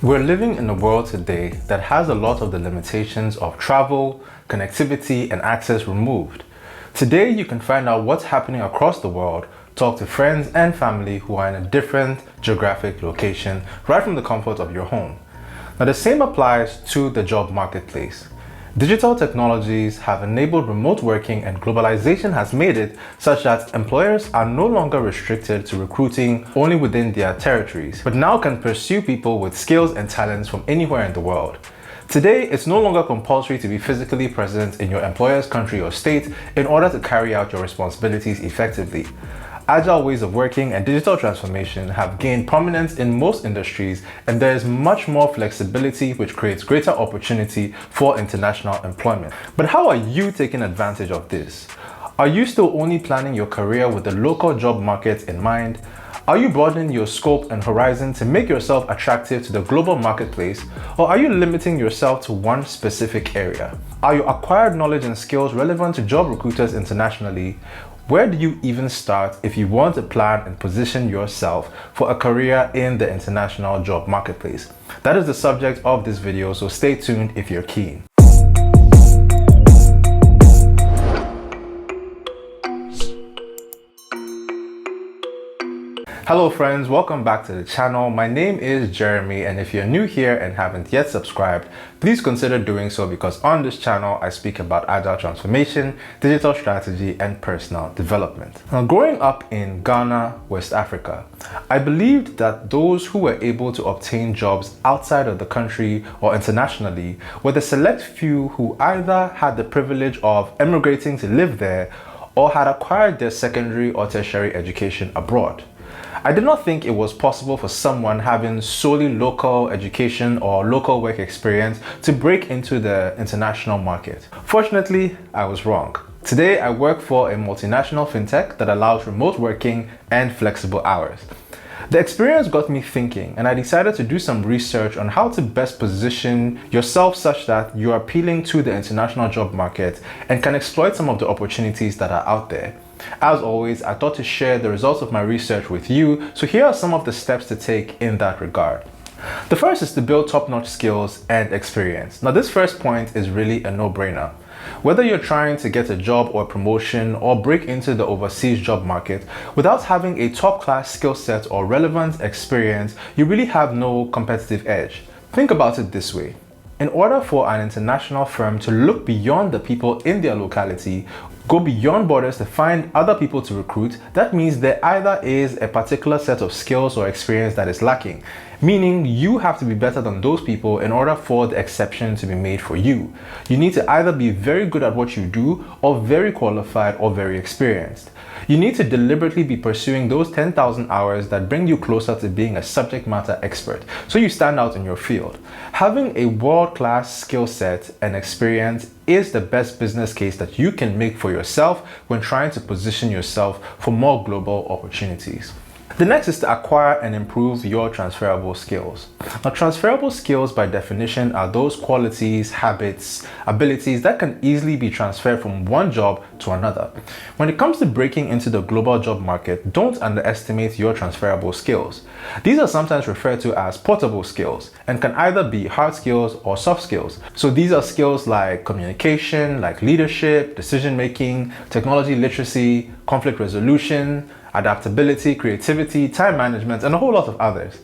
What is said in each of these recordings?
We're living in a world today that has a lot of the limitations of travel, connectivity, and access removed. Today, you can find out what's happening across the world, talk to friends and family who are in a different geographic location right from the comfort of your home. Now, the same applies to the job marketplace. Digital technologies have enabled remote working, and globalization has made it such that employers are no longer restricted to recruiting only within their territories, but now can pursue people with skills and talents from anywhere in the world. Today, it's no longer compulsory to be physically present in your employer's country or state in order to carry out your responsibilities effectively. Agile ways of working and digital transformation have gained prominence in most industries, and there is much more flexibility, which creates greater opportunity for international employment. But how are you taking advantage of this? Are you still only planning your career with the local job market in mind? Are you broadening your scope and horizon to make yourself attractive to the global marketplace, or are you limiting yourself to one specific area? Are your acquired knowledge and skills relevant to job recruiters internationally? Where do you even start if you want to plan and position yourself for a career in the international job marketplace? That is the subject of this video, so stay tuned if you're keen. Hello friends, welcome back to the channel. My name is Jeremy, and if you're new here and haven't yet subscribed, please consider doing so, because on this channel I speak about agile transformation, digital strategy, and personal development. Now, growing up in Ghana, West Africa, I believed that those who were able to obtain jobs outside of the country or internationally were the select few who either had the privilege of emigrating to live there or had acquired their secondary or tertiary education abroad. I did not think it was possible for someone having solely local education or local work experience to break into the international market. Fortunately, I was wrong. Today, I work for a multinational fintech that allows remote working and flexible hours. The experience got me thinking, and I decided to do some research on how to best position yourself such that you are appealing to the international job market and can exploit some of the opportunities that are out there. As always, I thought to share the results of my research with you, so here are some of the steps to take in that regard. The first is to build top-notch skills and experience. Now, this first point is really a no-brainer. Whether you're trying to get a job or a promotion or break into the overseas job market, without having a top-class skill set or relevant experience, you really have no competitive edge. Think about it this way. In order for an international firm to look beyond the people in their locality, go beyond borders to find other people to recruit, that means there either is a particular set of skills or experience that is lacking, meaning you have to be better than those people in order for the exception to be made for you. You need to either be very good at what you do, or very qualified, or very experienced. You need to deliberately be pursuing those 10,000 hours that bring you closer to being a subject matter expert, so you stand out in your field. Having a world-class skill set and experience is the best business case that you can make for yourself when trying to position yourself for more global opportunities. The next is to acquire and improve your transferable skills. Now, transferable skills by definition are those qualities, habits, abilities that can easily be transferred from one job to another. When it comes to breaking into the global job market, don't underestimate your transferable skills. These are sometimes referred to as portable skills and can either be hard skills or soft skills. So these are skills like communication, like leadership, decision making, technology literacy, conflict resolution, adaptability, creativity, time management, and a whole lot of others.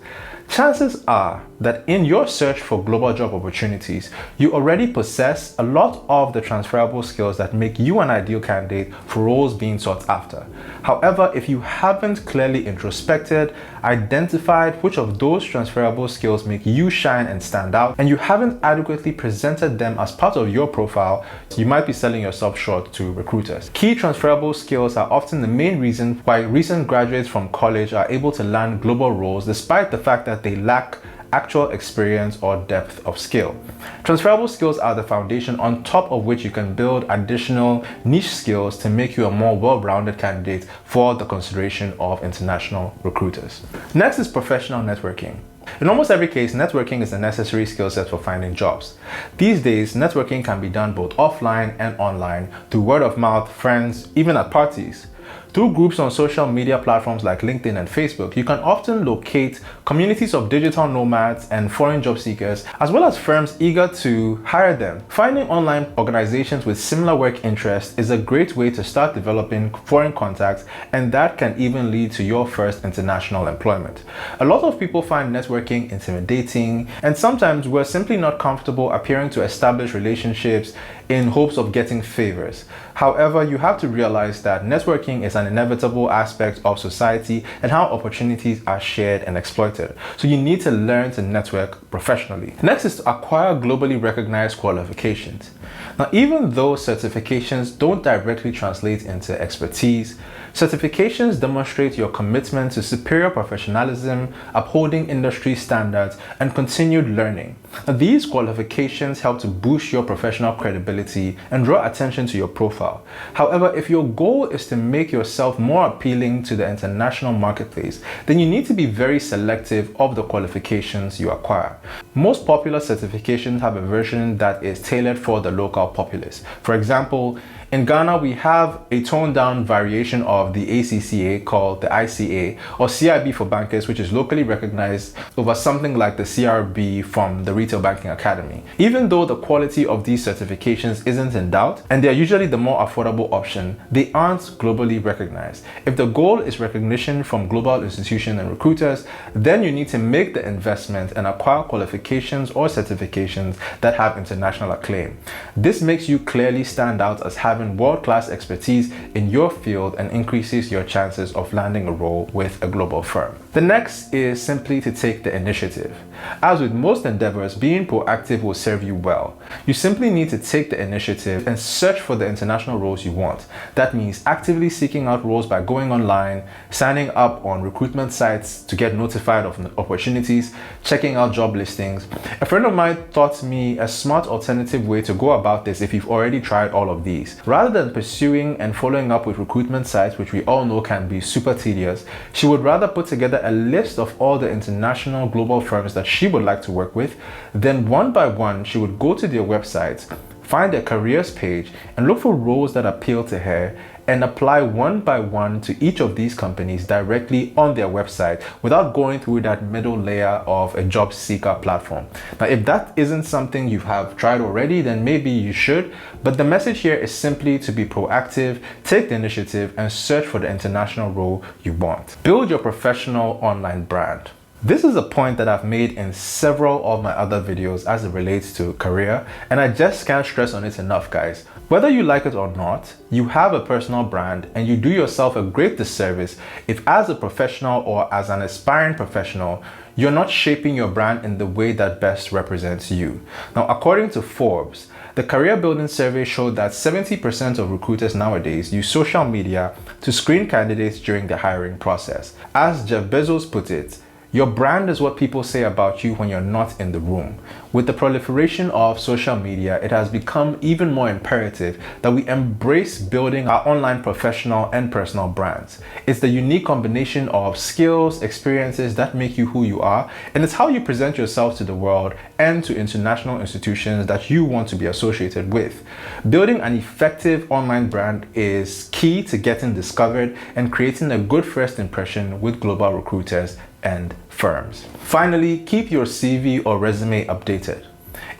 Chances are that in your search for global job opportunities, you already possess a lot of the transferable skills that make you an ideal candidate for roles being sought after. However, if you haven't clearly introspected, identified which of those transferable skills make you shine and stand out, and you haven't adequately presented them as part of your profile, you might be selling yourself short to recruiters. Key transferable skills are often the main reason why recent graduates from college are able to land global roles, despite the fact that they lack actual experience or depth of skill. Transferable skills are the foundation on top of which you can build additional niche skills to make you a more well-rounded candidate for the consideration of international recruiters. Next is professional networking. In almost every case, networking is a necessary skill set for finding jobs. These days, networking can be done both offline and online through word of mouth, friends, even at parties. Through groups on social media platforms like LinkedIn and Facebook, you can often locate communities of digital nomads and foreign job seekers, as well as firms eager to hire them. Finding online organizations with similar work interests is a great way to start developing foreign contacts, and that can even lead to your first international employment. A lot of people find networking intimidating, and sometimes we're simply not comfortable appearing to establish relationships in hopes of getting favors. However, you have to realize that networking is an inevitable aspect of society and how opportunities are shared and exploited. So you need to learn to network professionally. Next is to acquire globally recognized qualifications. Now, even though certifications don't directly translate into expertise, certifications demonstrate your commitment to superior professionalism, upholding industry standards, and continued learning. Now, these qualifications help to boost your professional credibility and draw attention to your profile. However, if your goal is to make yourself more appealing to the international marketplace, then you need to be very selective of the qualifications you acquire. Most popular certifications have a version that is tailored for the local populace. For example, in Ghana, we have a toned-down variation of the ACCA called the ICA, or CIB for bankers, which is locally recognized over something like the CRB from the Retail Banking Academy. Even though the quality of these certifications isn't in doubt, and they're usually the more affordable option, they aren't globally recognized. If the goal is recognition from global institutions and recruiters, then you need to make the investment and acquire qualifications or certifications that have international acclaim. This makes you clearly stand out as having world-class expertise in your field and increases your chances of landing a role with a global firm. The next is simply to take the initiative. As with most endeavors, being proactive will serve you well. You simply need to take the initiative and search for the international roles you want. That means actively seeking out roles by going online, signing up on recruitment sites to get notified of opportunities, checking out job listings. A friend of mine taught me a smart alternative way to go about this if you've already tried all of these. Rather than pursuing and following up with recruitment sites, which we all know can be super tedious, she would rather put together a list of all the international global firms that she would like to work with. Then one by one, she would go to their websites, find their careers page, and look for roles that appeal to her, and apply one by one to each of these companies directly on their website without going through that middle layer of a job seeker platform. Now, if that isn't something you have tried already, then maybe you should, but the message here is simply to be proactive, take the initiative, and search for the international role you want. Build your professional online brand. This is a point that I've made in several of my other videos as it relates to career, and I just can't stress on it enough, guys. Whether you like it or not, you have a personal brand, and you do yourself a great disservice if, as a professional or as an aspiring professional, you're not shaping your brand in the way that best represents you. Now, according to Forbes, the career building survey showed that 70% of recruiters nowadays use social media to screen candidates during the hiring process. As Jeff Bezos put it, your brand is what people say about you when you're not in the room. With the proliferation of social media, it has become even more imperative that we embrace building our online professional and personal brands. It's the unique combination of skills, experiences that make you who you are, and it's how you present yourself to the world and to international institutions that you want to be associated with. Building an effective online brand is key to getting discovered and creating a good first impression with global recruiters and firms. Finally, keep your CV or resume updated.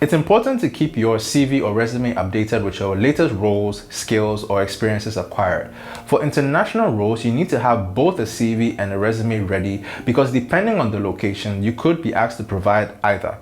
It's important to keep your CV or resume updated with your latest roles, skills, or experiences acquired. For international roles, you need to have both a CV and a resume ready because depending on the location, you could be asked to provide either.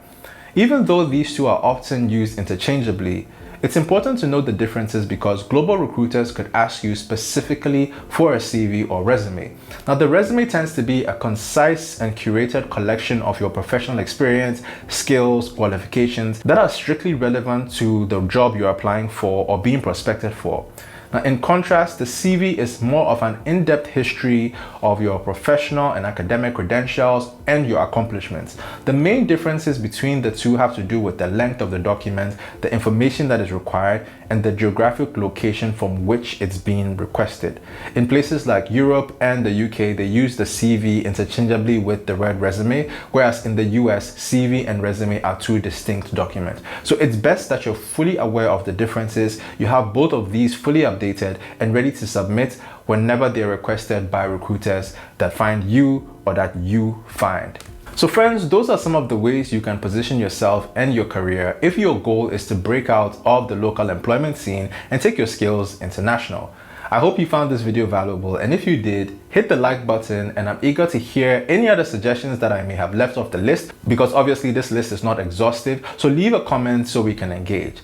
Even though these two are often used interchangeably, it's important to note the differences because global recruiters could ask you specifically for a CV or resume. Now, the resume tends to be a concise and curated collection of your professional experience, skills, qualifications that are strictly relevant to the job you're applying for or being prospected for. Now, in contrast, the CV is more of an in-depth history of your professional and academic credentials and your accomplishments. The main differences between the two have to do with the length of the document, the information that is required, and the geographic location from which it's being requested. In places like Europe and the UK, they use the CV interchangeably with the red resume, whereas in the US, CV and resume are two distinct documents. So it's best that you're fully aware of the differences. You have both of these fully updated and ready to submit whenever they're requested by recruiters that find you or that you find. So friends, those are some of the ways you can position yourself and your career if your goal is to break out of the local employment scene and take your skills international. I hope you found this video valuable, and if you did, hit the like button, and I'm eager to hear any other suggestions that I may have left off the list, because obviously this list is not exhaustive, so leave a comment so we can engage.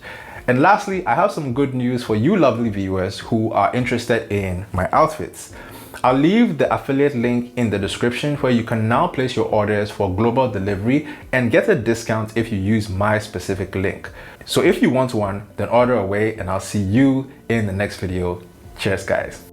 And lastly, I have some good news for you lovely viewers who are interested in my outfits. I'll leave the affiliate link in the description where you can now place your orders for global delivery and get a discount if you use my specific link. So if you want one, then order away, and I'll see you in the next video. Cheers, guys.